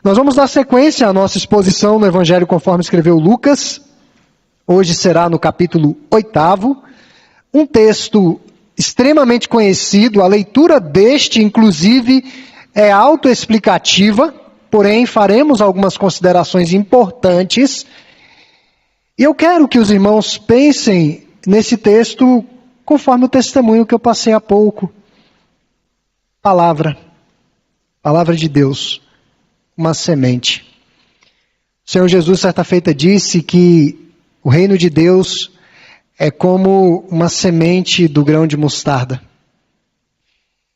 Nós vamos dar sequência à nossa exposição no Evangelho conforme escreveu Lucas. Hoje será no capítulo 8º, um texto extremamente conhecido. A leitura deste, inclusive, é autoexplicativa, porém faremos algumas considerações importantes. E eu quero que os irmãos pensem nesse texto conforme o testemunho que eu passei há pouco. Palavra de Deus, uma semente. O Senhor Jesus, certa feita, disse que o reino de Deus é como uma semente do grão de mostarda.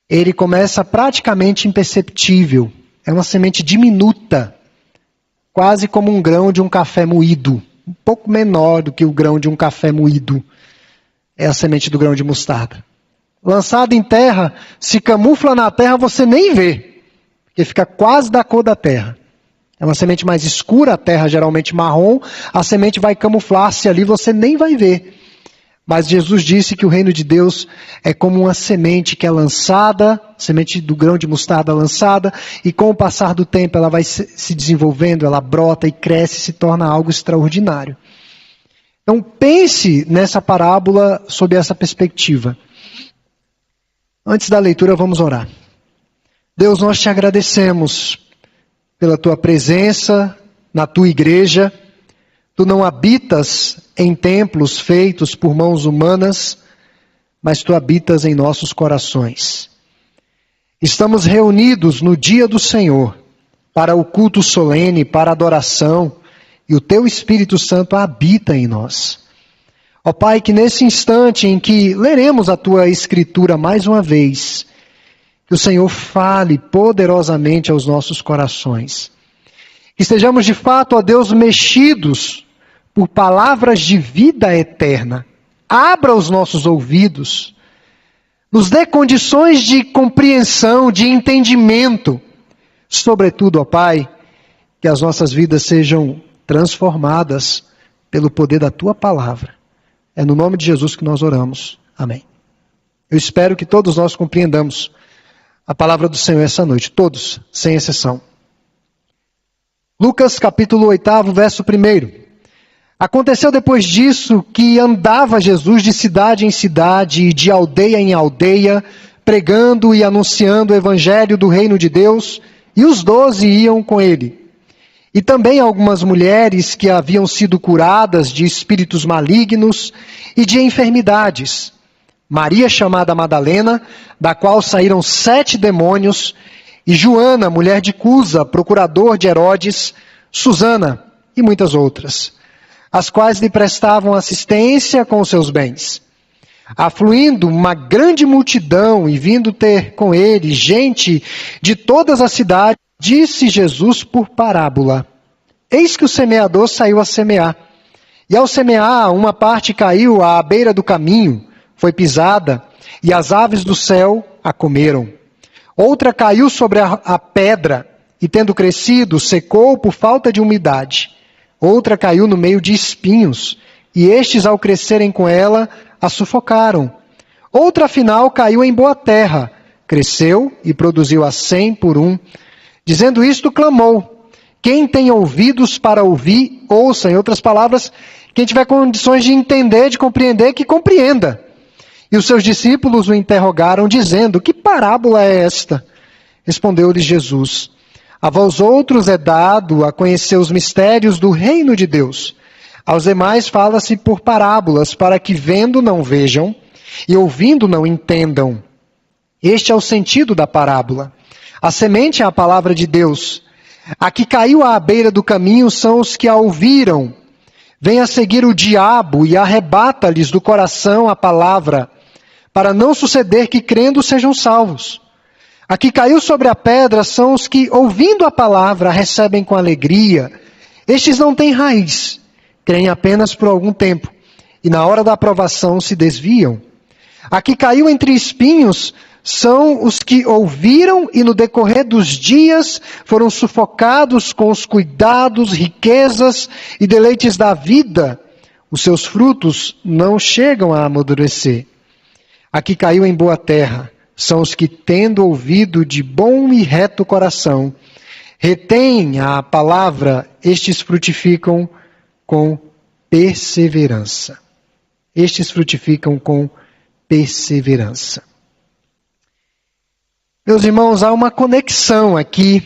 Ele começa praticamente imperceptível. É uma semente diminuta, quase como um grão de um café moído. Um pouco menor do que o grão de um café moído. É a semente do grão de mostarda. Lançada em terra, se camufla na terra, você nem vê, porque fica quase da cor da terra. É uma semente mais escura, a terra geralmente marrom, a semente vai camuflar-se ali, você nem vai ver. Mas Jesus disse que o reino de Deus é como uma semente que é lançada, semente do grão de mostarda lançada, e com o passar do tempo ela vai se desenvolvendo, ela brota e cresce e se torna algo extraordinário. Então pense nessa parábola sob essa perspectiva. Antes da leitura, vamos orar. Deus, nós te agradecemos pela tua presença na tua igreja. Tu não habitas em templos feitos por mãos humanas, mas tu habitas em nossos corações. Estamos reunidos no dia do Senhor para o culto solene, para a adoração, e o teu Espírito Santo habita em nós. Ó Pai, que nesse instante em que leremos a Tua Escritura mais uma vez, que o Senhor fale poderosamente aos nossos corações. Que estejamos de fato, ó Deus, mexidos por palavras de vida eterna. Abra os nossos ouvidos, nos dê condições de compreensão, de entendimento. Sobretudo, ó Pai, que as nossas vidas sejam transformadas pelo poder da Tua Palavra. É no nome de Jesus que nós oramos. Amém. Eu espero que todos nós compreendamos a palavra do Senhor essa noite. Todos, sem exceção. Lucas capítulo 8, verso 1. Aconteceu depois disso que andava Jesus de cidade em cidade e de aldeia em aldeia, pregando e anunciando o evangelho do reino de Deus, e os 12 iam com ele. E também algumas mulheres que haviam sido curadas de espíritos malignos e de enfermidades. Maria, chamada Madalena, da qual saíram 7 demônios, e Joana, mulher de Cusa, procurador de Herodes, Susana e muitas outras, as quais lhe prestavam assistência com os seus bens. Afluindo uma grande multidão e vindo ter com ele gente de todas as cidades, disse Jesus por parábola: Eis que o semeador saiu a semear. E ao semear, uma parte caiu à beira do caminho, foi pisada, e as aves do céu a comeram. Outra caiu sobre a pedra, e tendo crescido, secou por falta de umidade. Outra caiu no meio de espinhos, e estes, ao crescerem com ela, a sufocaram. Outra, afinal, caiu em boa terra, cresceu e produziu a 100 por 1. Dizendo isto, clamou: Quem tem ouvidos para ouvir, ouça. Em outras palavras, quem tiver condições de entender, de compreender, que compreenda. E os seus discípulos o interrogaram, dizendo: Que parábola é esta? Respondeu-lhes Jesus: A vós outros é dado a conhecer os mistérios do reino de Deus. Aos demais fala-se por parábolas, para que vendo não vejam, e ouvindo não entendam. Este é o sentido da parábola. A semente é a palavra de Deus. A que caiu à beira do caminho são os que a ouviram. Vem a seguir o diabo e arrebata-lhes do coração a palavra, para não suceder que crendo sejam salvos. A que caiu sobre a pedra são os que, ouvindo a palavra, a recebem com alegria. Estes não têm raiz, creem apenas por algum tempo, e na hora da aprovação se desviam. A que caiu entre espinhos são os que ouviram e no decorrer dos dias foram sufocados com os cuidados, riquezas e deleites da vida. Os seus frutos não chegam a amadurecer. A que caiu em boa terra são os que, tendo ouvido de bom e reto coração, retêm a palavra, estes frutificam com perseverança. Estes frutificam com perseverança. Meus irmãos, há uma conexão aqui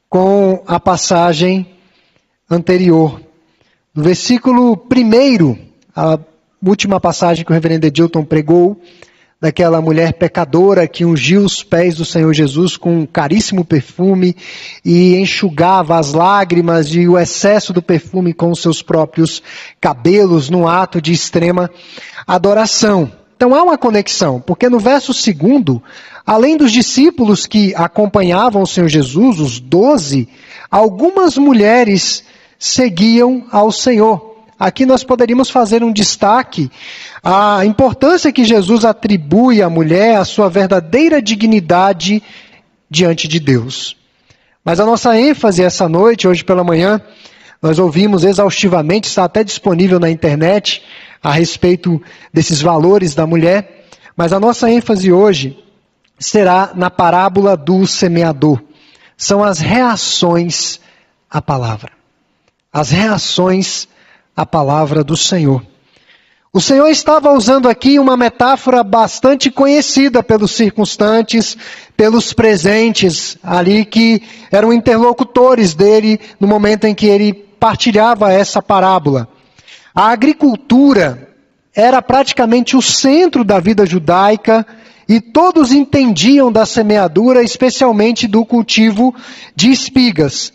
com a passagem anterior. No versículo 1, a última passagem que o reverendo Edilton pregou, daquela mulher pecadora que ungiu os pés do Senhor Jesus com um caríssimo perfume e enxugava as lágrimas e o excesso do perfume com os seus próprios cabelos num ato de extrema adoração. Então há uma conexão, porque no verso 2, além dos discípulos que acompanhavam o Senhor Jesus, os 12, algumas mulheres seguiam ao Senhor. Aqui nós poderíamos fazer um destaque à importância que Jesus atribui à mulher, à sua verdadeira dignidade diante de Deus. Mas a nossa ênfase essa noite, hoje pela manhã, nós ouvimos exaustivamente, está até disponível na internet, a respeito desses valores da mulher, mas a nossa ênfase hoje será na parábola do semeador. São as reações à palavra. As reações à palavra do Senhor. O Senhor estava usando aqui uma metáfora bastante conhecida pelos circunstantes, pelos presentes ali que eram interlocutores dele no momento em que ele partilhava essa parábola. A agricultura era praticamente o centro da vida judaica e todos entendiam da semeadura, especialmente do cultivo de espigas.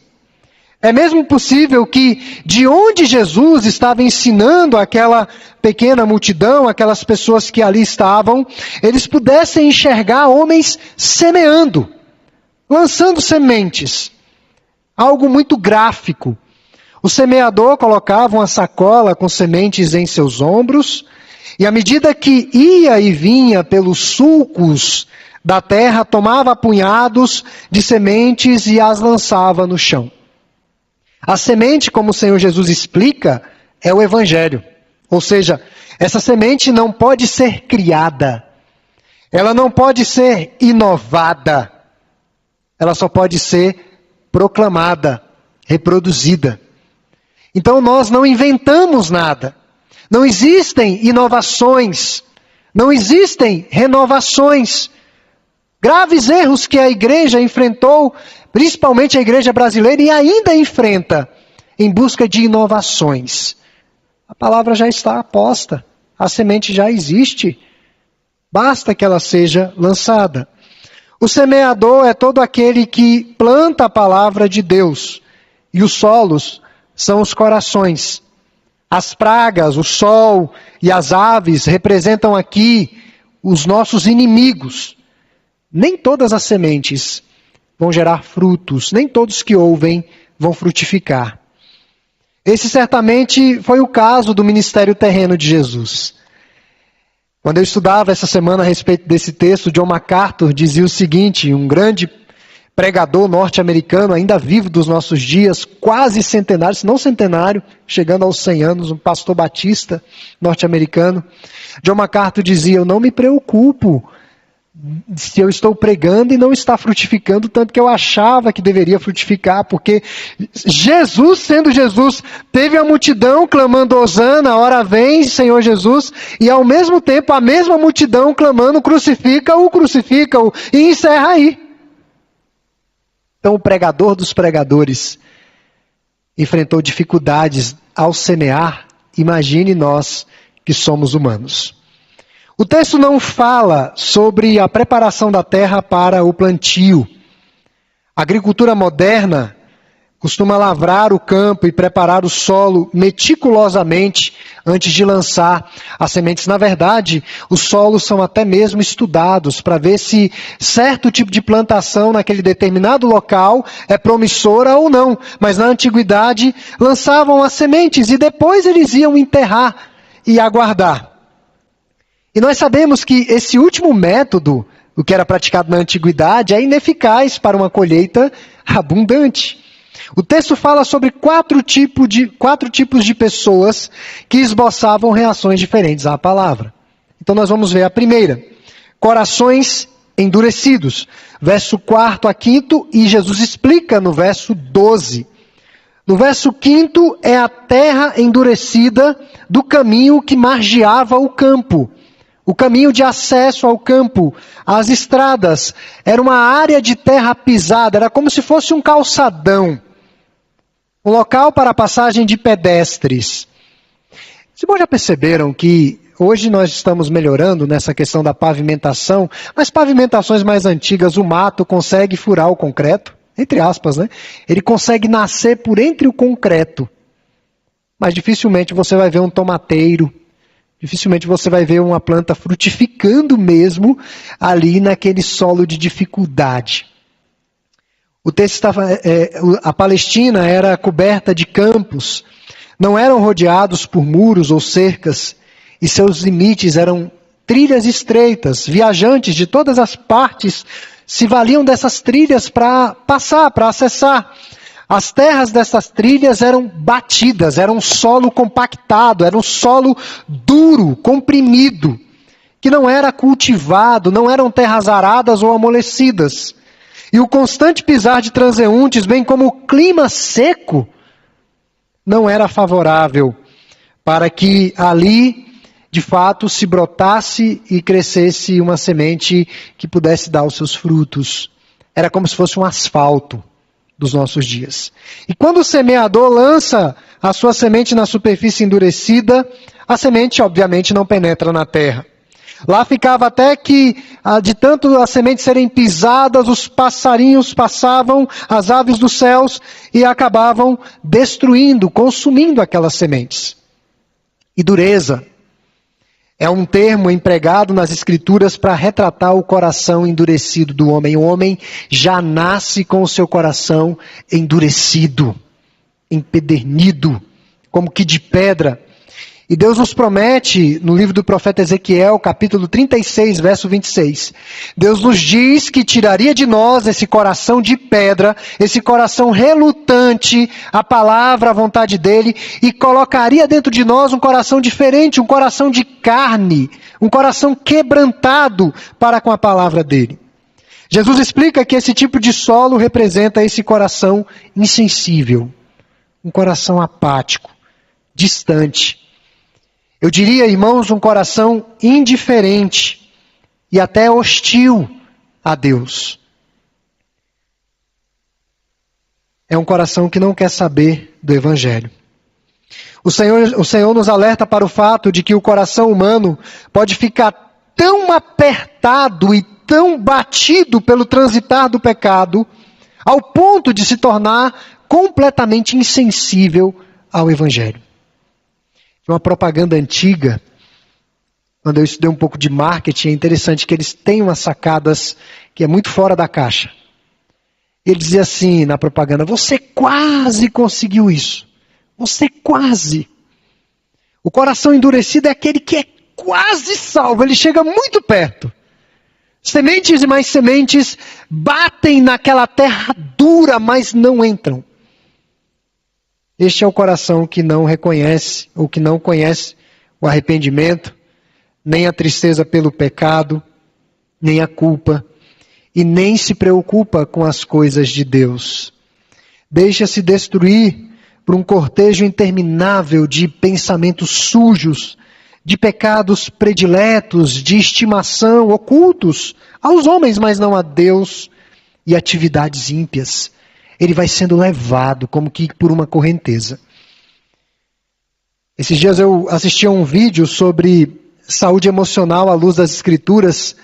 É mesmo possível que de onde Jesus estava ensinando aquela pequena multidão, aquelas pessoas que ali estavam, eles pudessem enxergar homens semeando, lançando sementes. Algo muito gráfico. O semeador colocava uma sacola com sementes em seus ombros, e à medida que ia e vinha pelos sulcos da terra, tomava punhados de sementes e as lançava no chão. A semente, como o Senhor Jesus explica, é o Evangelho. Ou seja, essa semente não pode ser criada. Ela não pode ser inovada. Ela só pode ser proclamada, reproduzida. Então nós não inventamos nada. Não existem inovações. Não existem renovações. Graves erros que a igreja enfrentou, principalmente a igreja brasileira, e ainda enfrenta em busca de inovações. A palavra já está posta, a semente já existe, basta que ela seja lançada. O semeador é todo aquele que planta a palavra de Deus, e os solos são os corações. As pragas, o sol e as aves representam aqui os nossos inimigos. Nem todas as sementes vão gerar frutos, nem todos que ouvem vão frutificar. Esse certamente foi o caso do ministério terreno de Jesus. Quando eu estudava essa semana a respeito desse texto, John MacArthur dizia o seguinte, um grande pregador norte-americano, ainda vivo dos nossos dias, quase centenário, se não centenário, chegando aos 100 anos, um pastor batista norte-americano. John MacArthur dizia, eu não me preocupo se eu estou pregando e não está frutificando tanto que eu achava que deveria frutificar, porque Jesus, sendo Jesus, teve a multidão clamando Hosana, ora vem, Senhor Jesus, e ao mesmo tempo a mesma multidão clamando crucifica-o, e encerra aí. Então o pregador dos pregadores enfrentou dificuldades ao semear, imagine nós que somos humanos. O texto não fala sobre a preparação da terra para o plantio. A agricultura moderna costuma lavrar o campo e preparar o solo meticulosamente antes de lançar as sementes. Na verdade, os solos são até mesmo estudados para ver se certo tipo de plantação naquele determinado local é promissora ou não. Mas na antiguidade lançavam as sementes e depois eles iam enterrar e aguardar. E nós sabemos que esse último método, o que era praticado na antiguidade, é ineficaz para uma colheita abundante. O texto fala sobre quatro tipos de pessoas que esboçavam reações diferentes à palavra. Então nós vamos ver a primeira. Corações endurecidos. Verso 4 a 5, e Jesus explica no verso 12. No verso 5 é a terra endurecida do caminho que margeava o campo. O caminho de acesso ao campo, as estradas, era uma área de terra pisada, era como se fosse um calçadão. Um local para a passagem de pedestres. Vocês já perceberam que hoje nós estamos melhorando nessa questão da pavimentação, mas pavimentações mais antigas, o mato consegue furar o concreto, entre aspas, né? Ele consegue nascer por entre o concreto. Mas dificilmente você vai ver um tomateiro, dificilmente você vai ver uma planta frutificando mesmo ali naquele solo de dificuldade. O texto estava, a Palestina era coberta de campos, não eram rodeados por muros ou cercas, e seus limites eram trilhas estreitas. Viajantes de todas as partes se valiam dessas trilhas para passar, para acessar. As terras dessas trilhas eram batidas, era um solo compactado, era um solo duro, comprimido, que não era cultivado, não eram terras aradas ou amolecidas. E o constante pisar de transeuntes, bem como o clima seco, não era favorável para que ali, de fato, se brotasse e crescesse uma semente que pudesse dar os seus frutos. Era como se fosse um asfalto dos nossos dias. E quando o semeador lança a sua semente na superfície endurecida, a semente, obviamente, não penetra na terra. Lá ficava até que, de tanto as sementes serem pisadas, os passarinhos passavam, as aves dos céus, e acabavam destruindo, consumindo aquelas sementes. E dureza é um termo empregado nas Escrituras para retratar o coração endurecido do homem. O homem já nasce com o seu coração endurecido, empedernido, como que de pedra. E Deus nos promete, no livro do profeta Ezequiel, capítulo 36, verso 26, Deus nos diz que tiraria de nós esse coração de pedra, esse coração relutante à palavra, à vontade dele, e colocaria dentro de nós um coração diferente, um coração de carne, um coração quebrantado para com a palavra dele. Jesus explica que esse tipo de solo representa esse coração insensível, um coração apático, distante. Eu diria, irmãos, um coração indiferente e até hostil a Deus. É um coração que não quer saber do Evangelho. O Senhor nos alerta para o fato de que o coração humano pode ficar tão apertado e tão batido pelo transitar do pecado, ao ponto de se tornar completamente insensível ao Evangelho. Uma propaganda antiga, quando eu estudei um pouco de marketing, é interessante que eles têm umas sacadas que é muito fora da caixa. Ele dizia assim na propaganda: você quase conseguiu isso. Você quase. O coração endurecido é aquele que é quase salvo, ele chega muito perto. Sementes e mais sementes batem naquela terra dura, mas não entram. Este é o coração que não reconhece, ou que não conhece o arrependimento, nem a tristeza pelo pecado, nem a culpa, e nem se preocupa com as coisas de Deus. Deixa-se destruir por um cortejo interminável de pensamentos sujos, de pecados prediletos, de estimação, ocultos aos homens, mas não a Deus, e atividades ímpias. Ele vai sendo levado como que por uma correnteza. Esses dias eu assisti a um vídeo sobre saúde emocional à luz das Escrituras,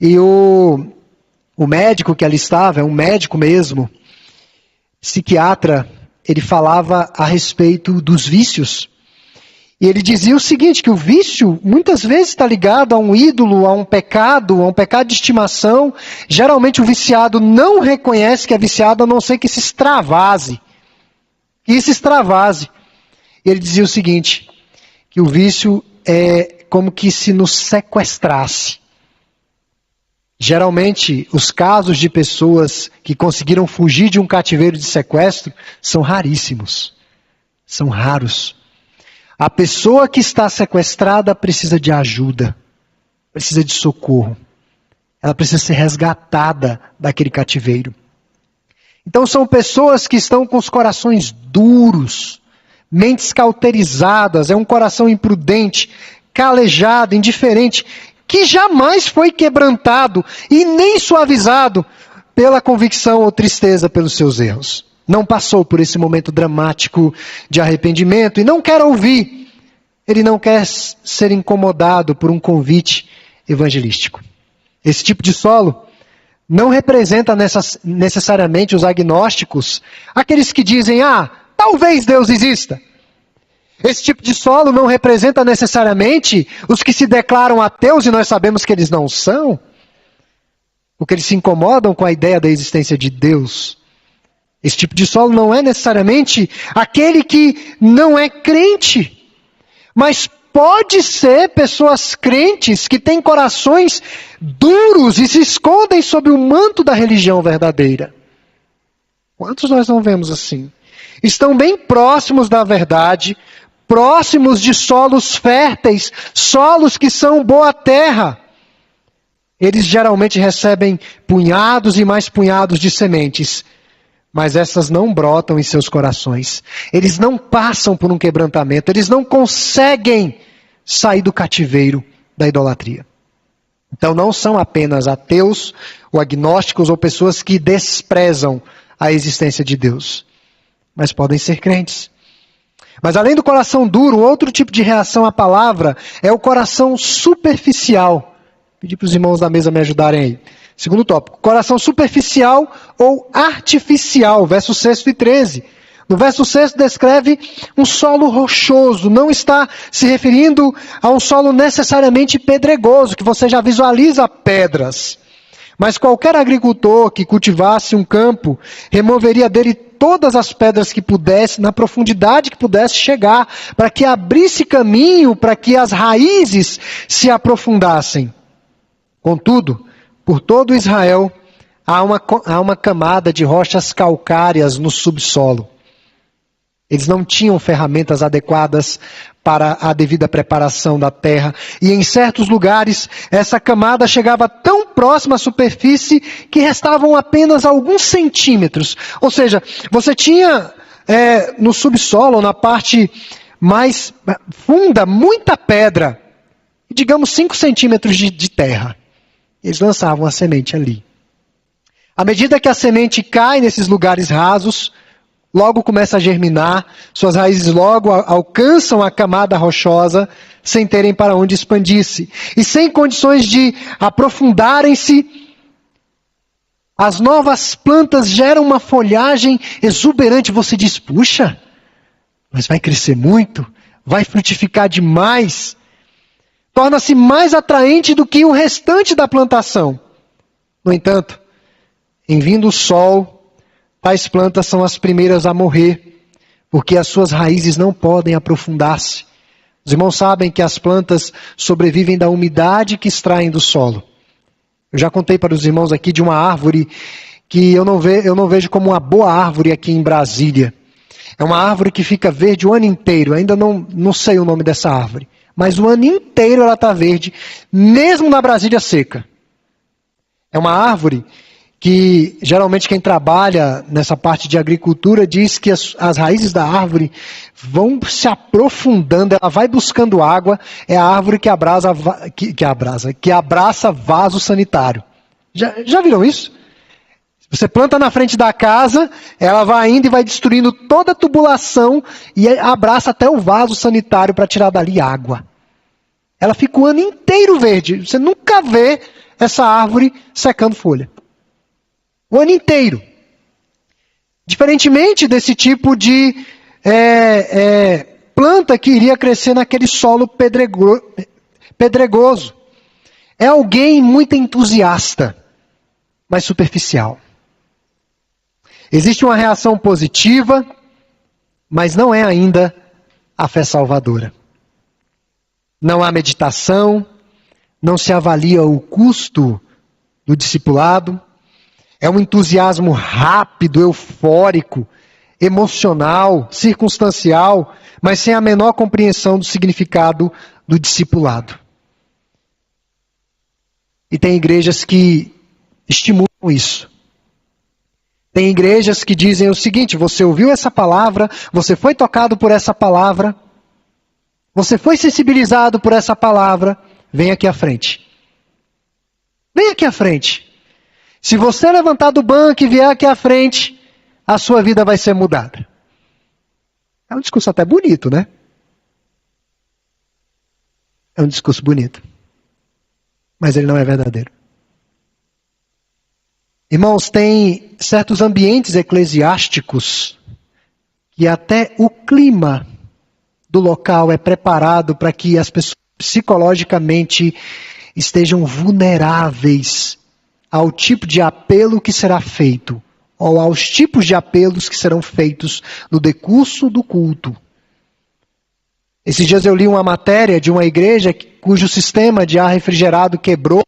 e o médico que ali estava, é um médico mesmo, psiquiatra, ele falava a respeito dos vícios. E ele dizia o seguinte, que o vício muitas vezes está ligado a um ídolo, a um pecado de estimação. Geralmente o viciado não reconhece que é viciado, a não ser que se extravase. E ele dizia o seguinte, que o vício é como que se nos sequestrasse. Geralmente, os casos de pessoas que conseguiram fugir de um cativeiro de sequestro são raríssimos. São raros. A pessoa que está sequestrada precisa de ajuda, precisa de socorro. Ela precisa ser resgatada daquele cativeiro. Então são pessoas que estão com os corações duros, mentes cauterizadas, é um coração imprudente, calejado, indiferente, que jamais foi quebrantado e nem suavizado pela convicção ou tristeza pelos seus erros. Não passou por esse momento dramático de arrependimento e não quer ouvir. Ele não quer ser incomodado por um convite evangelístico. Esse tipo de solo não representa necessariamente os agnósticos, aqueles que dizem, talvez Deus exista. Esse tipo de solo não representa necessariamente os que se declaram ateus e nós sabemos que eles não são, porque eles se incomodam com a ideia da existência de Deus. Esse tipo de solo não é necessariamente aquele que não é crente, mas pode ser pessoas crentes que têm corações duros e se escondem sob o manto da religião verdadeira. Quantos nós não vemos assim? Estão bem próximos da verdade, próximos de solos férteis, solos que são boa terra. Eles geralmente recebem punhados e mais punhados de sementes, mas essas não brotam em seus corações. Eles não passam por um quebrantamento, eles não conseguem sair do cativeiro da idolatria. Então não são apenas ateus ou agnósticos ou pessoas que desprezam a existência de Deus, mas podem ser crentes. Mas além do coração duro, outro tipo de reação à palavra é o coração superficial. Pedi para os irmãos da mesa me ajudarem aí. Segundo tópico, coração superficial ou artificial, versos 6 e 13. No verso 6 descreve um solo rochoso, não está se referindo a um solo necessariamente pedregoso, que você já visualiza pedras. Mas qualquer agricultor que cultivasse um campo, removeria dele todas as pedras que pudesse, na profundidade que pudesse chegar, para que abrisse caminho, para que as raízes se aprofundassem. Contudo, por todo Israel, há uma camada de rochas calcárias no subsolo. Eles não tinham ferramentas adequadas para a devida preparação da terra. E em certos lugares, essa camada chegava tão próxima à superfície que restavam apenas alguns centímetros. Ou seja, você tinha no subsolo, na parte mais funda, muita pedra. Digamos 5 centímetros de terra. Eles lançavam a semente ali. À medida que a semente cai nesses lugares rasos, logo começa a germinar, suas raízes logo alcançam a camada rochosa, sem terem para onde expandir-se. E sem condições de aprofundarem-se, as novas plantas geram uma folhagem exuberante. Você diz, puxa, mas vai crescer muito, vai frutificar demais. Torna-se mais atraente do que o restante da plantação. No entanto, em vindo o sol, tais plantas são as primeiras a morrer, porque as suas raízes não podem aprofundar-se. Os irmãos sabem que as plantas sobrevivem da umidade que extraem do solo. Eu já contei para os irmãos aqui de uma árvore que eu não vejo como uma boa árvore aqui em Brasília. É uma árvore que fica verde o ano inteiro, ainda não sei o nome dessa árvore. Mas o ano inteiro ela está verde, mesmo na Brasília seca. É uma árvore que geralmente quem trabalha nessa parte de agricultura diz que as raízes da árvore vão se aprofundando, ela vai buscando água, é a árvore que abraça vaso sanitário. Já viram isso? Você planta na frente da casa, ela vai indo e vai destruindo toda a tubulação e abraça até o vaso sanitário para tirar dali água. Ela fica o ano inteiro verde. Você nunca vê essa árvore secando folha. O ano inteiro. Diferentemente desse tipo de planta que iria crescer naquele solo pedregoso. É alguém muito entusiasta, mas superficial. Existe uma reação positiva, mas não é ainda a fé salvadora. Não há meditação, não se avalia o custo do discipulado. É um entusiasmo rápido, eufórico, emocional, circunstancial, mas sem a menor compreensão do significado do discipulado. E tem igrejas que estimulam isso. Tem igrejas que dizem o seguinte: você ouviu essa palavra, você foi tocado por essa palavra, você foi sensibilizado por essa palavra, vem aqui à frente. Vem aqui à frente. Se você levantar do banco e vier aqui à frente, a sua vida vai ser mudada. É um discurso até bonito, né? É um discurso bonito. Mas ele não é verdadeiro. Irmãos, tem certos ambientes eclesiásticos que até o clima do local é preparado para que as pessoas psicologicamente estejam vulneráveis ao tipo de apelo que será feito, ou aos tipos de apelos que serão feitos no decurso do culto. Esses dias eu li uma matéria de uma igreja cujo sistema de ar refrigerado quebrou.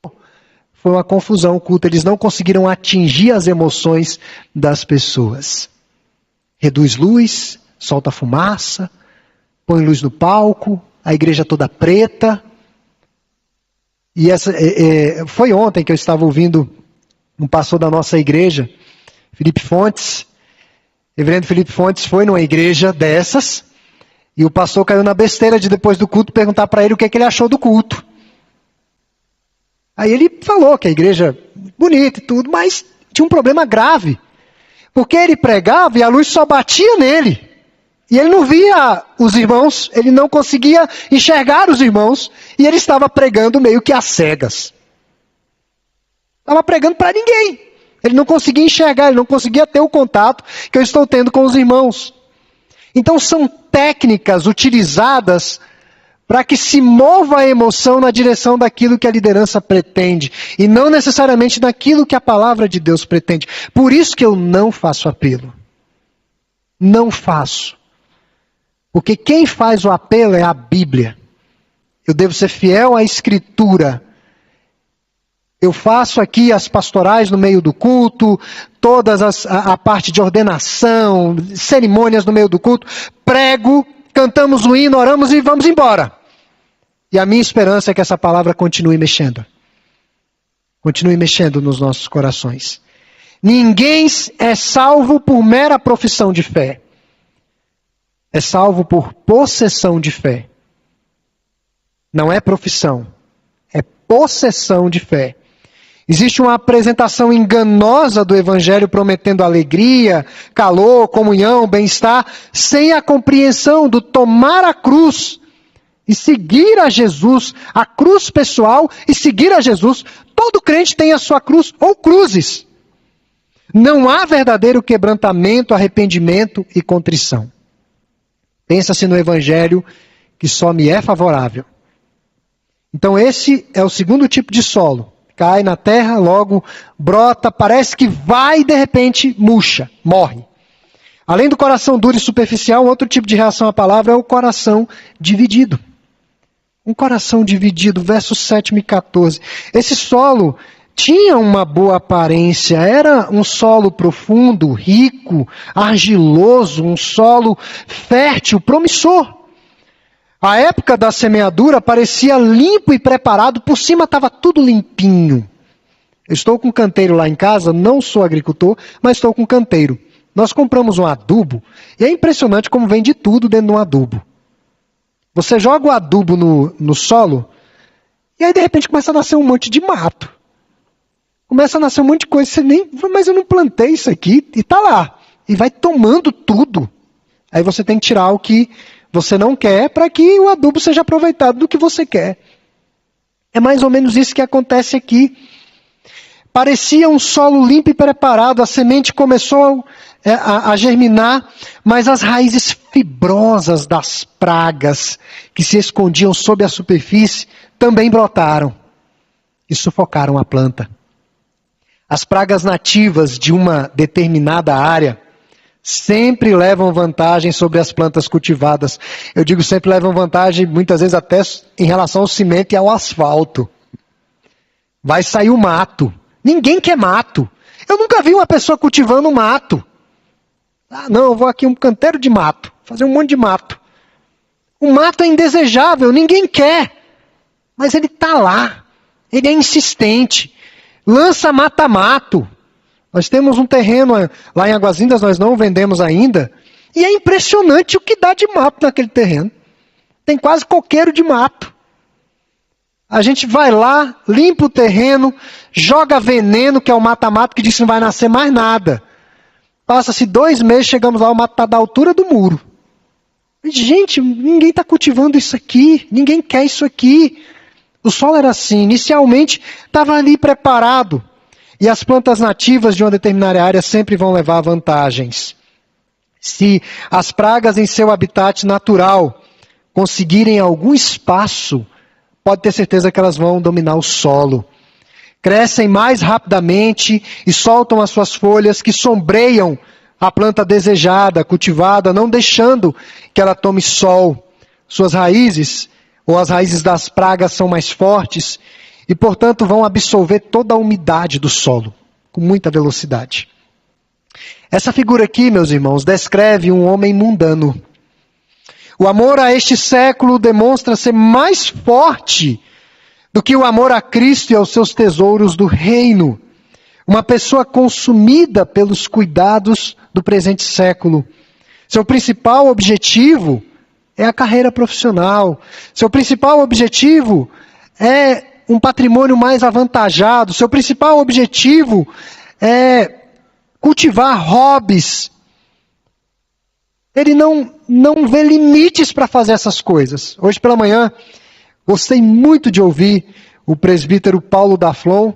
Foi uma confusão o culto, eles não conseguiram atingir as emoções das pessoas. Reduz luz, solta fumaça, põe luz no palco, a igreja toda preta. E foi ontem que eu estava ouvindo um pastor da nossa igreja, Felipe Fontes. Reverendo Felipe Fontes foi numa igreja dessas, e o pastor caiu na besteira de depois do culto perguntar para ele o que ele achou do culto. Aí ele falou que a igreja bonita e tudo, mas tinha um problema grave. Porque ele pregava e a luz só batia nele. E ele não via os irmãos, ele não conseguia enxergar os irmãos, e ele estava pregando meio que às cegas. Estava pregando para ninguém. Ele não conseguia enxergar, ele não conseguia ter o contato que eu estou tendo com os irmãos. Então são técnicas utilizadas para que se mova a emoção na direção daquilo que a liderança pretende, e não necessariamente daquilo que a palavra de Deus pretende. Por isso que eu não faço apelo. Não faço. Porque quem faz o apelo é a Bíblia. Eu devo ser fiel à Escritura. Eu faço aqui as pastorais no meio do culto, a parte de ordenação, cerimônias no meio do culto, prego, cantamos o hino, oramos e vamos embora. E a minha esperança é que essa palavra continue mexendo. Continue mexendo nos nossos corações. Ninguém é salvo por mera profissão de fé. É salvo por possessão de fé. Não é profissão. É possessão de fé. Existe uma apresentação enganosa do Evangelho prometendo alegria, calor, comunhão, bem-estar, sem a compreensão do tomar a cruz e seguir a Jesus, a cruz pessoal e seguir a Jesus. Todo crente tem a sua cruz ou cruzes. Não há verdadeiro quebrantamento, arrependimento e contrição. Pensa-se no Evangelho que só me é favorável. Então esse é o segundo tipo de solo. Cai na terra, logo brota, parece que vai e de repente murcha, morre. Além do coração duro e superficial, outro tipo de reação à palavra é o coração dividido. Um coração dividido, versos 7 e 14. Esse solo tinha uma boa aparência, era um solo profundo, rico, argiloso, um solo fértil, promissor. A época da semeadura parecia limpo e preparado, por cima estava tudo limpinho. Eu estou com um canteiro lá em casa, não sou agricultor, mas estou com um canteiro. Nós compramos um adubo, e é impressionante como vem de tudo dentro de um adubo. Você joga o adubo no solo, e aí de repente começa a nascer um monte de mato. Começa a nascer um monte de coisa, você nem, mas eu não plantei isso aqui, e está lá. E vai tomando tudo. Aí você tem que tirar o que você não quer, para que o adubo seja aproveitado do que você quer. É mais ou menos isso que acontece aqui. Parecia um solo limpo e preparado, a semente começou a germinar, mas as raízes fibrosas das pragas que se escondiam sob a superfície também brotaram e sufocaram a planta. As pragas nativas de uma determinada área sempre levam vantagem sobre as plantas cultivadas. Eu digo sempre levam vantagem, muitas vezes até em relação ao cimento e ao asfalto. Vai sair o mato. Ninguém quer mato. Eu nunca vi uma pessoa cultivando mato. Ah, não, eu vou aqui um canteiro de mato. Fazer um monte de mato. O mato é indesejável, ninguém quer. Mas ele está lá. Ele é insistente. Lança mata-mato. Nós temos um terreno lá em Águas Lindas, nós não vendemos ainda. E é impressionante o que dá de mato naquele terreno. Tem quase coqueiro de mato. A gente vai lá, limpa o terreno, joga veneno, que é o mata-mato, que diz que não vai nascer mais nada. Passa-se 2 meses, chegamos lá, o mato está da altura do muro. Gente, ninguém está cultivando isso aqui, ninguém quer isso aqui. O solo era assim, inicialmente estava ali preparado. E as plantas nativas de uma determinada área sempre vão levar vantagens. Se as pragas em seu habitat natural conseguirem algum espaço, pode ter certeza que elas vão dominar o solo. Crescem mais rapidamente e soltam as suas folhas que sombreiam a planta desejada, cultivada, não deixando que ela tome sol. Suas raízes, ou as raízes das pragas, são mais fortes e, portanto, vão absorver toda a umidade do solo, com muita velocidade. Essa figura aqui, meus irmãos, descreve um homem mundano. O amor a este século demonstra ser mais forte do que o amor a Cristo e aos seus tesouros do reino. Uma pessoa consumida pelos cuidados do presente século. Seu principal objetivo é a carreira profissional. Seu principal objetivo é um patrimônio mais avantajado. Seu principal objetivo é cultivar hobbies. Ele não vê limites para fazer essas coisas. Hoje pela manhã, gostei muito de ouvir o presbítero Paulo Daflon,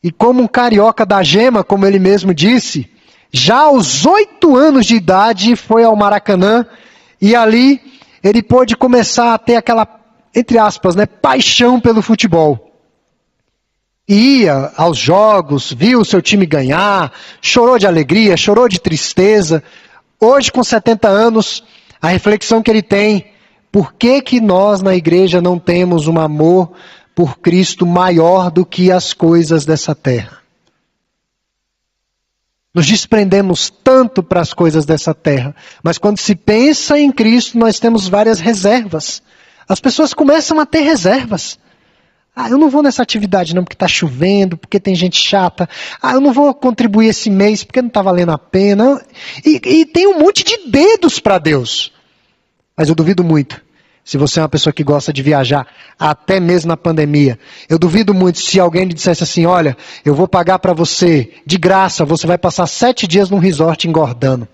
e como um carioca da gema, como ele mesmo disse, já aos 8 anos de idade foi ao Maracanã, e ali ele pôde começar a ter aquela, entre aspas, paixão pelo futebol. Ia aos jogos, viu o seu time ganhar, chorou de alegria, chorou de tristeza. Hoje, com 70 anos, a reflexão que ele tem: por que nós na igreja não temos um amor por Cristo maior do que as coisas dessa terra? Nos desprendemos tanto para as coisas dessa terra, mas quando se pensa em Cristo, nós temos várias reservas. As pessoas começam a ter reservas. Eu não vou nessa atividade não porque está chovendo, porque tem gente chata. Eu não vou contribuir esse mês porque não está valendo a pena. E tem um monte de dedos para Deus. Mas eu duvido muito, se você é uma pessoa que gosta de viajar, até mesmo na pandemia, eu duvido muito se alguém lhe dissesse assim: olha, eu vou pagar para você, de graça, você vai passar 7 dias num resort engordando.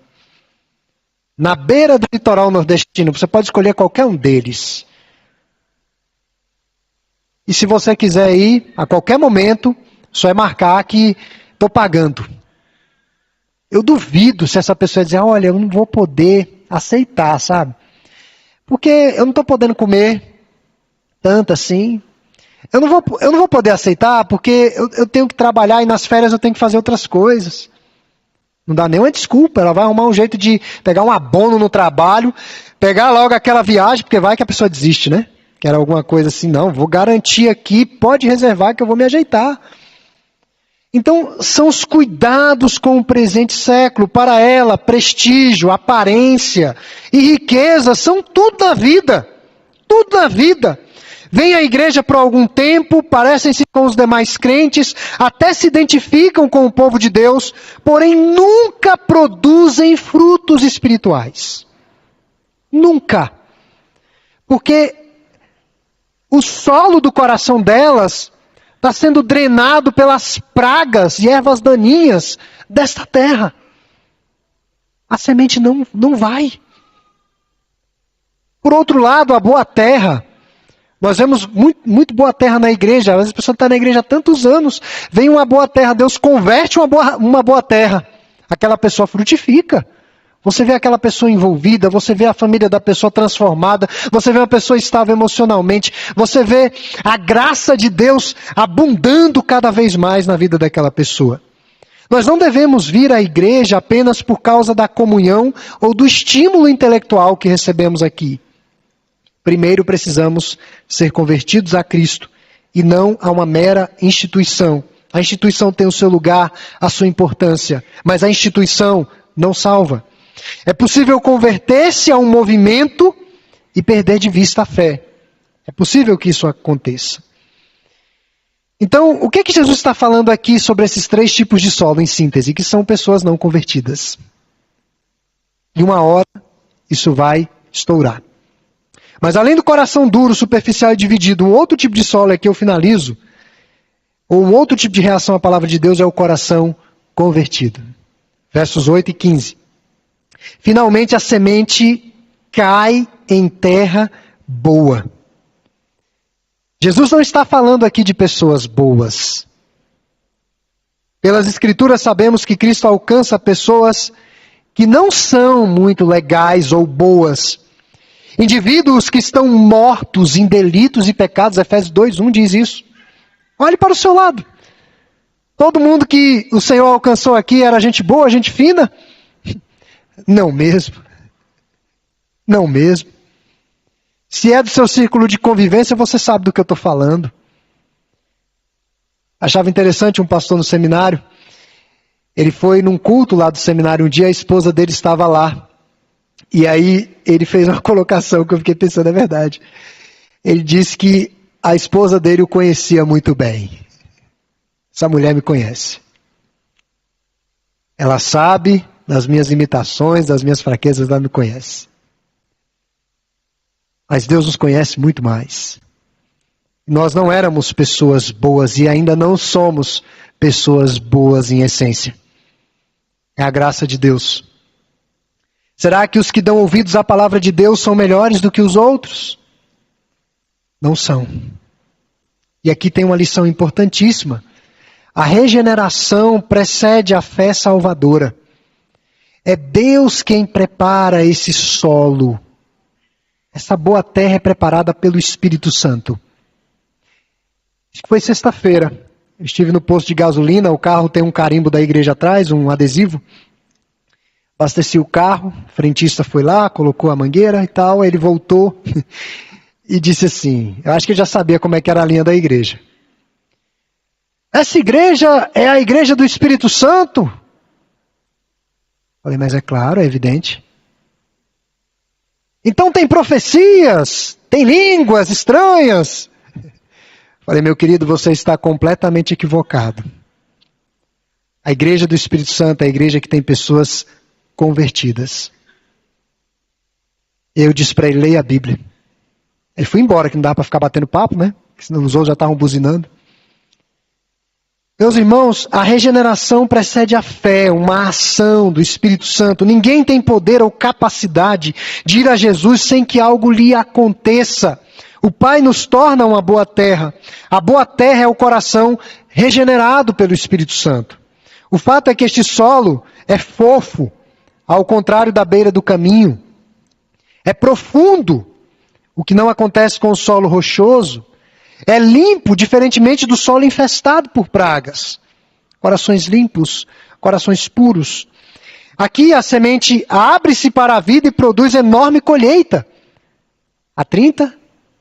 Na beira do litoral nordestino, você pode escolher qualquer um deles. E se você quiser ir, a qualquer momento, só é marcar que estou pagando. Eu duvido se essa pessoa dizer: olha, eu não vou poder aceitar, sabe? Porque eu não estou podendo comer tanto assim. Eu não vou poder aceitar porque eu tenho que trabalhar e nas férias eu tenho que fazer outras coisas. Não dá nenhuma desculpa, ela vai arrumar um jeito de pegar um abono no trabalho, pegar logo aquela viagem, porque vai que a pessoa desiste, né? Que era alguma coisa assim, não, vou garantir aqui, pode reservar que eu vou me ajeitar. Então, são os cuidados com o presente século. Para ela, prestígio, aparência e riqueza são tudo na vida. Tudo na vida. Vêm à igreja por algum tempo, parecem-se com os demais crentes, até se identificam com o povo de Deus, porém nunca produzem frutos espirituais. Nunca. Porque o solo do coração delas está sendo drenado pelas pragas e ervas daninhas desta terra. A semente não vai. Por outro lado, a boa terra. Nós vemos muito boa terra na igreja. Às vezes a pessoa está na igreja há tantos anos. Vem uma boa terra, Deus converte uma boa terra. Aquela pessoa frutifica. Você vê aquela pessoa envolvida, você vê a família da pessoa transformada, você vê uma pessoa estável emocionalmente, você vê a graça de Deus abundando cada vez mais na vida daquela pessoa. Nós não devemos vir à igreja apenas por causa da comunhão ou do estímulo intelectual que recebemos aqui. Primeiro precisamos ser convertidos a Cristo e não a uma mera instituição. A instituição tem o seu lugar, a sua importância, mas a instituição não salva. É possível converter-se a um movimento e perder de vista a fé. É possível que isso aconteça. Então, o que que Jesus está falando aqui sobre esses 3 tipos de solo, em síntese? Que são pessoas não convertidas. E uma hora, isso vai estourar. Mas além do coração duro, superficial e dividido, um outro tipo de solo, aqui eu finalizo, ou um outro tipo de reação à palavra de Deus é o coração convertido. Versos 8 e 15. Finalmente a semente cai em terra boa. Jesus não está falando aqui de pessoas boas. Pelas Escrituras sabemos que Cristo alcança pessoas que não são muito legais ou boas. Indivíduos que estão mortos em delitos e pecados. Efésios 2:1 diz isso. Olhe para o seu lado. Todo mundo que o Senhor alcançou aqui era gente boa, gente fina? Não mesmo. Não mesmo. Se é do seu círculo de convivência, você sabe do que eu estou falando. Achava interessante um pastor no seminário. Ele foi num culto lá do seminário um dia, a esposa dele estava lá. E aí ele fez uma colocação que eu fiquei pensando, é verdade. Ele disse que a esposa dele o conhecia muito bem. Essa mulher me conhece. Ela sabe das minhas limitações, das minhas fraquezas, ela me conhece. Mas Deus nos conhece muito mais. Nós não éramos pessoas boas e ainda não somos pessoas boas em essência. É a graça de Deus. Será que os que dão ouvidos à palavra de Deus são melhores do que os outros? Não são. E aqui tem uma lição importantíssima. A regeneração precede a fé salvadora. É Deus quem prepara esse solo. Essa boa terra é preparada pelo Espírito Santo. Acho que foi sexta-feira. Eu estive no posto de gasolina, o carro tem um carimbo da igreja atrás, um adesivo. Abasteci o carro, o frentista foi lá, colocou a mangueira e tal, aí ele voltou e disse assim, eu acho que ele já sabia como é que era a linha da igreja. Essa igreja é a igreja do Espírito Santo? Falei, mas é claro, é evidente. Então tem profecias, tem línguas estranhas. Falei, meu querido, você está completamente equivocado. A igreja do Espírito Santo é a igreja que tem pessoas convertidas. Eu disse para ele, leia a Bíblia. Ele foi embora, que não dava para ficar batendo papo, né? Senão os outros já estavam buzinando. Meus irmãos, a regeneração precede a fé, uma ação do Espírito Santo. Ninguém tem poder ou capacidade de ir a Jesus sem que algo lhe aconteça. O Pai nos torna uma boa terra. A boa terra é o coração regenerado pelo Espírito Santo. O fato é que este solo é fofo, ao contrário da beira do caminho. É profundo, o que não acontece com o solo rochoso. É limpo, diferentemente do solo infestado por pragas. Corações limpos, corações puros. Aqui a semente abre-se para a vida e produz enorme colheita. A 30,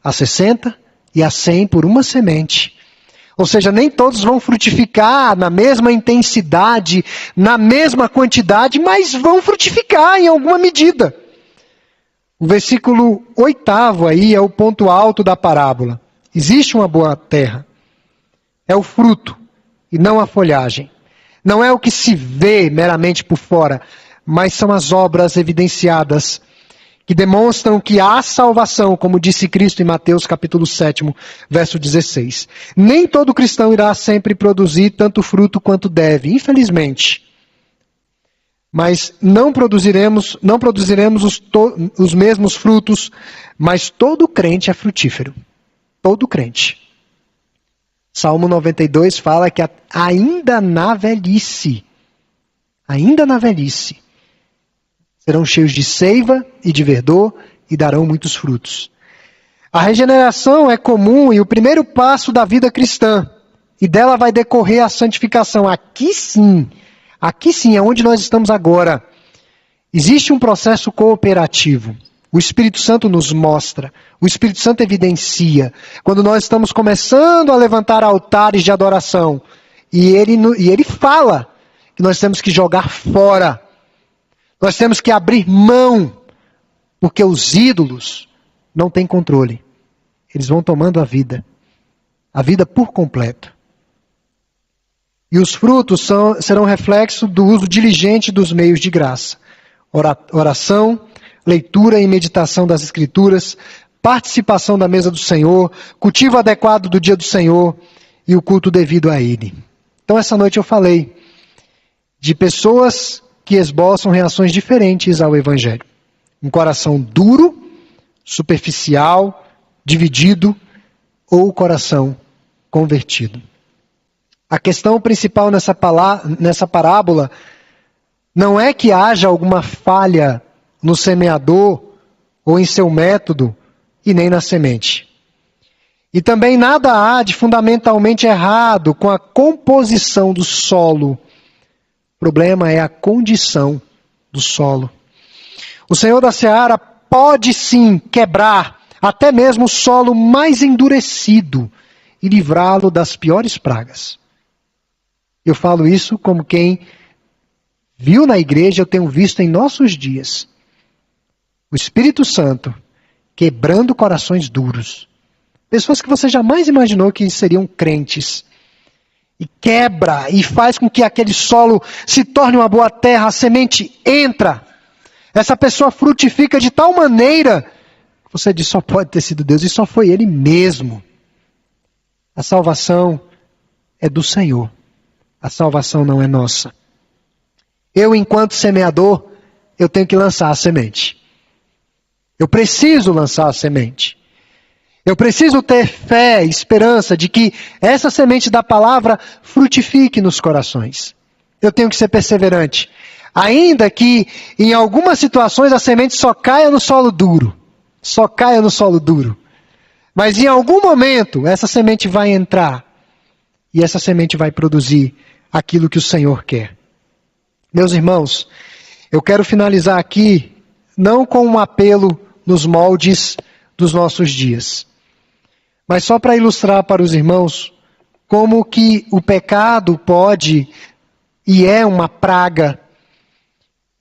a 60 e a 100 por uma semente. Ou seja, nem todos vão frutificar na mesma intensidade, na mesma quantidade, mas vão frutificar em alguma medida. O versículo 8º aí é o ponto alto da parábola. Existe uma boa terra. É o fruto e não a folhagem. Não é o que se vê meramente por fora, mas são as obras evidenciadas que demonstram que há salvação, como disse Cristo em Mateus capítulo 7, verso 16. Nem todo cristão irá sempre produzir tanto fruto quanto deve, infelizmente. Mas não produziremos os mesmos frutos, mas todo crente é frutífero. Todo crente. Salmo 92 fala que ainda na velhice, serão cheios de seiva e de verdor e darão muitos frutos. A regeneração é comum e o primeiro passo da vida cristã. E dela vai decorrer a santificação. Aqui sim, é onde nós estamos agora. Existe um processo cooperativo. O Espírito Santo nos mostra, o Espírito Santo evidencia. Quando nós estamos começando a levantar altares de adoração, e ele fala que nós temos que jogar fora. Nós temos que abrir mão, porque os ídolos não têm controle. Eles vão tomando a vida por completo. E os frutos serão reflexo do uso diligente dos meios de graça. Oração, leitura e meditação das Escrituras, participação da mesa do Senhor, cultivo adequado do dia do Senhor e o culto devido a Ele. Então essa noite eu falei de pessoas que esboçam reações diferentes ao Evangelho. Um coração duro, superficial, dividido, ou coração convertido. A questão principal nessa parábola não é que haja alguma falha no semeador ou em seu método e nem na semente. E também nada há de fundamentalmente errado com a composição do solo. O problema é a condição do solo. O Senhor da Seara pode sim quebrar até mesmo o solo mais endurecido e livrá-lo das piores pragas. Eu falo isso como quem viu na igreja, eu tenho visto em nossos dias, o Espírito Santo quebrando corações duros. Pessoas que você jamais imaginou que seriam crentes. E quebra e faz com que aquele solo se torne uma boa terra, a semente entra. Essa pessoa frutifica de tal maneira que você diz, só pode ter sido Deus e só foi Ele mesmo. A salvação é do Senhor. A salvação não é nossa. Eu, enquanto semeador, eu tenho que lançar a semente. Eu preciso lançar a semente. Eu preciso ter fé e esperança de que essa semente da palavra frutifique nos corações. Eu tenho que ser perseverante. Ainda que em algumas situações a semente só caia no solo duro. Só caia no solo duro. Mas em algum momento essa semente vai entrar. E essa semente vai produzir aquilo que o Senhor quer. Meus irmãos, eu quero finalizar aqui não com um apelo nos moldes dos nossos dias, mas só para ilustrar para os irmãos como que o pecado pode e é uma praga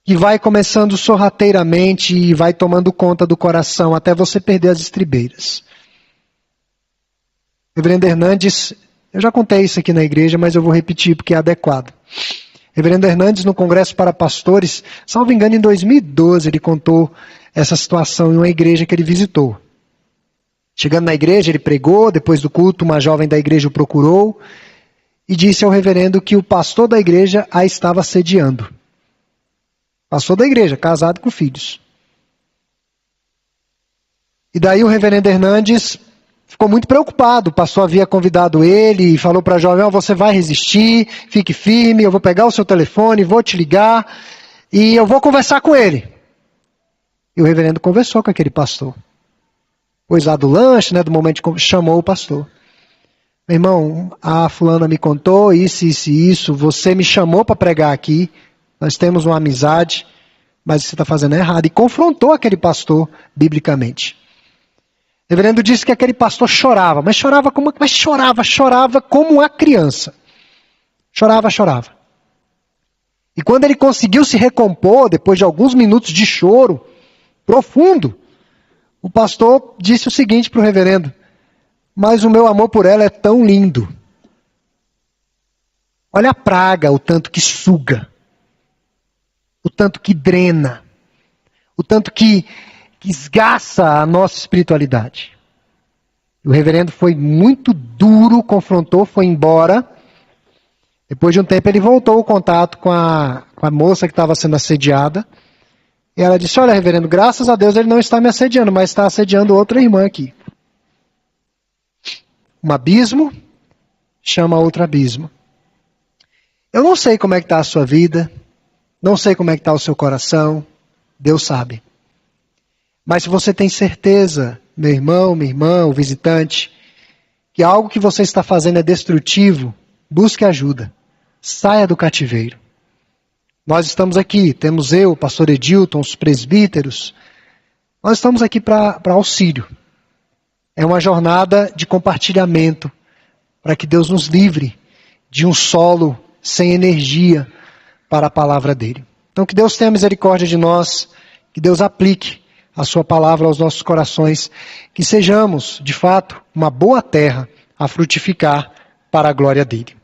que vai começando sorrateiramente e vai tomando conta do coração até você perder as estribeiras. Reverendo Hernandes, eu já contei isso aqui na igreja, mas eu vou repetir porque é adequado. Reverendo Hernandes, no Congresso para Pastores, salvo engano, em 2012, ele contou essa situação em uma igreja que ele visitou. Chegando na igreja, ele pregou, depois do culto, uma jovem da igreja o procurou e disse ao reverendo que o pastor da igreja a estava assediando. Pastor da igreja, casado com filhos. E daí o reverendo Hernandes ficou muito preocupado. O pastor havia convidado ele e falou para a jovem, você vai resistir, fique firme, eu vou pegar o seu telefone, vou te ligar e eu vou conversar com ele. E o reverendo conversou com aquele pastor. Depois lá do lanche, do momento chamou o pastor. Meu irmão, a fulana me contou isso, você me chamou para pregar aqui, nós temos uma amizade, mas você está fazendo errado. E confrontou aquele pastor biblicamente. O reverendo disse que aquele pastor chorava, mas chorava como uma criança. Chorava. E quando ele conseguiu se recompor, depois de alguns minutos de choro profundo, o pastor disse o seguinte para o reverendo, mas o meu amor por ela é tão lindo. Olha a praga, o tanto que suga, o tanto que drena, o tanto que esgaça a nossa espiritualidade. O reverendo foi muito duro, confrontou, foi embora. Depois de um tempo ele voltou o contato com a moça que estava sendo assediada. E ela disse, olha reverendo, graças a Deus ele não está me assediando, mas está assediando outra irmã aqui. Um abismo chama outro abismo. Eu não sei como é que está a sua vida, não sei como é que está o seu coração, Deus sabe. Mas se você tem certeza, meu irmão, minha irmã, o visitante, que algo que você está fazendo é destrutivo, busque ajuda. Saia do cativeiro. Nós estamos aqui, temos eu, o pastor Edilton, os presbíteros. Nós estamos aqui para auxílio. É uma jornada de compartilhamento para que Deus nos livre de um solo sem energia para a palavra dele. Então que Deus tenha misericórdia de nós, que Deus aplique a sua palavra aos nossos corações, que sejamos, de fato, uma boa terra a frutificar para a glória dele.